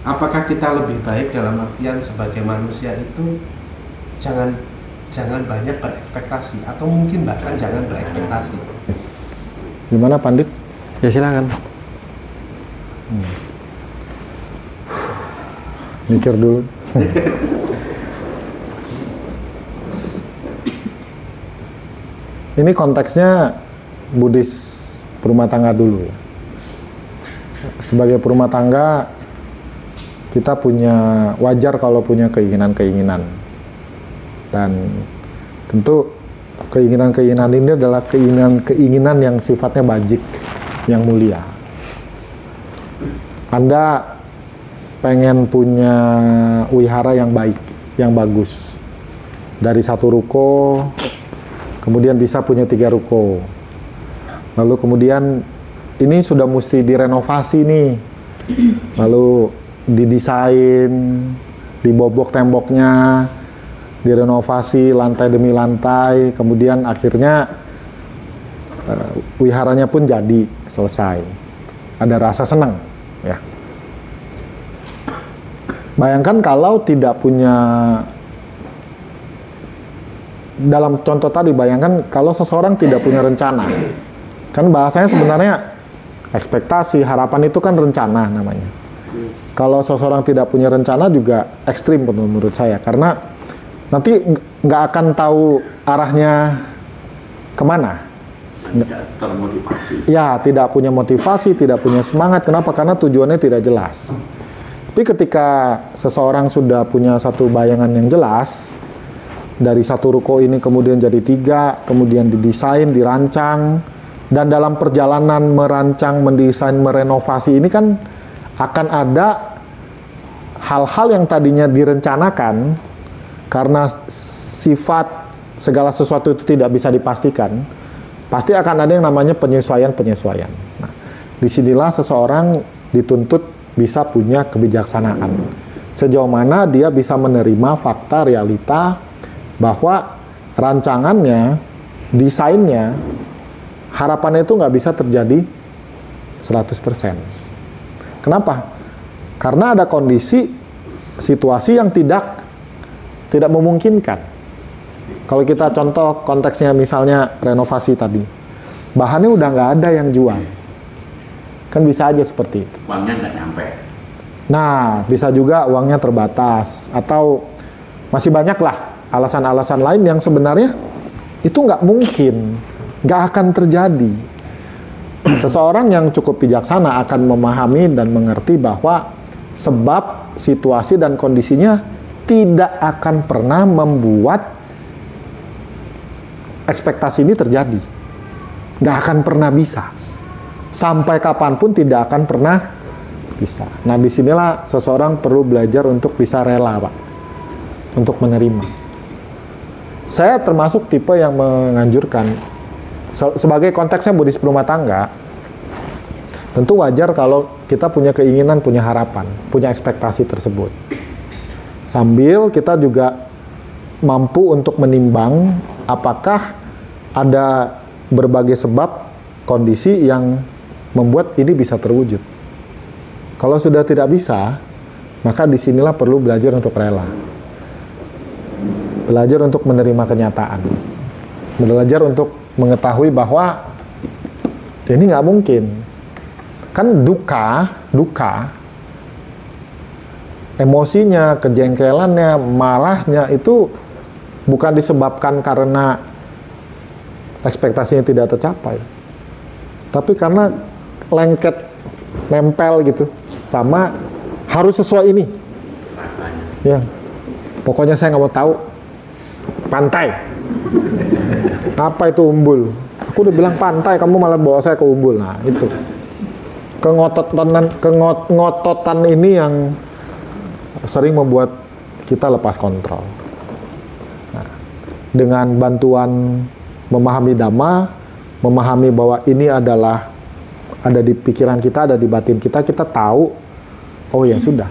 apakah kita lebih baik dalam artian sebagai manusia itu jangan banyak berekspektasi, atau mungkin bahkan jangan berekspektasi? Gimana Pandit? Ya silakan. Mikir dulu. Ini konteksnya Buddhis berumah tangga dulu ya. Sebagai berumah tangga, kita wajar kalau punya keinginan-keinginan. Dan tentu keinginan-keinginan ini adalah keinginan yang sifatnya bajik, yang mulia. Anda pengen punya wihara yang baik, yang bagus. Dari 1 ruko, kemudian bisa punya 3 ruko. Lalu kemudian ini sudah mesti direnovasi nih. Lalu didesain, dibobok temboknya, direnovasi lantai demi lantai, kemudian akhirnya wiharanya pun jadi selesai. Ada rasa senang, ya. Bayangkan kalau tidak punya, dalam contoh tadi, bayangkan kalau seseorang tidak punya rencana. Kan bahasanya sebenarnya ekspektasi, harapan itu kan rencana namanya. Kalau seseorang tidak punya rencana juga ekstrim menurut saya, karena nanti nggak akan tahu arahnya kemana. Tidak termotivasi. Ya, tidak punya motivasi, tidak punya semangat. Kenapa? Karena tujuannya tidak jelas. Tapi ketika seseorang sudah punya satu bayangan yang jelas, dari 1 ruko ini kemudian jadi 3, kemudian didesain, dirancang, dan dalam perjalanan merancang, mendesain, merenovasi ini kan akan ada hal-hal yang tadinya direncanakan, karena sifat segala sesuatu itu tidak bisa dipastikan, pasti akan ada yang namanya penyesuaian-penyesuaian. Nah, disinilah seseorang dituntut bisa punya kebijaksanaan. Sejauh mana dia bisa menerima fakta, realita, bahwa rancangannya, desainnya, harapannya itu nggak bisa terjadi 100%. Kenapa? Karena ada kondisi, situasi yang tidak memungkinkan. Kalau kita contoh konteksnya misalnya renovasi tadi, bahannya udah nggak ada yang jual, kan bisa aja seperti itu. Uangnya nggak nyampe. Nah, bisa juga uangnya terbatas, atau masih banyak lah alasan-alasan lain yang sebenarnya itu nggak mungkin, nggak akan terjadi. Seseorang yang cukup bijaksana akan memahami dan mengerti bahwa sebab, situasi, dan kondisinya tidak akan pernah membuat ekspektasi ini terjadi. Nggak akan pernah bisa. Sampai kapanpun tidak akan pernah bisa. Nah, disinilah seseorang perlu belajar untuk bisa rela, Pak. Untuk menerima. Saya termasuk tipe yang menganjurkan, sebagai konteksnya Buddhis berumah tangga, tentu wajar kalau kita punya keinginan, punya harapan, punya ekspektasi tersebut. Sambil kita juga mampu untuk menimbang apakah ada berbagai sebab, kondisi yang membuat ini bisa terwujud. Kalau sudah tidak bisa, maka disinilah perlu belajar untuk rela. Belajar untuk menerima kenyataan. Belajar untuk mengetahui bahwa ini nggak mungkin. Kan duka, emosinya, kejengkelannya, marahnya itu bukan disebabkan karena ekspektasinya tidak tercapai, tapi karena lengket, nempel gitu, sama harus sesuai ini. Ya, pokoknya saya nggak mau tahu. Pantai. Apa itu umbul? Aku udah bilang pantai, kamu malah bawa saya ke umbul. Nah, itu. Kengototan ini yang sering membuat kita lepas kontrol. Nah, dengan bantuan memahami Dhamma, memahami bahwa ini adalah ada di pikiran kita, ada di batin kita, kita tahu, oh ya sudah,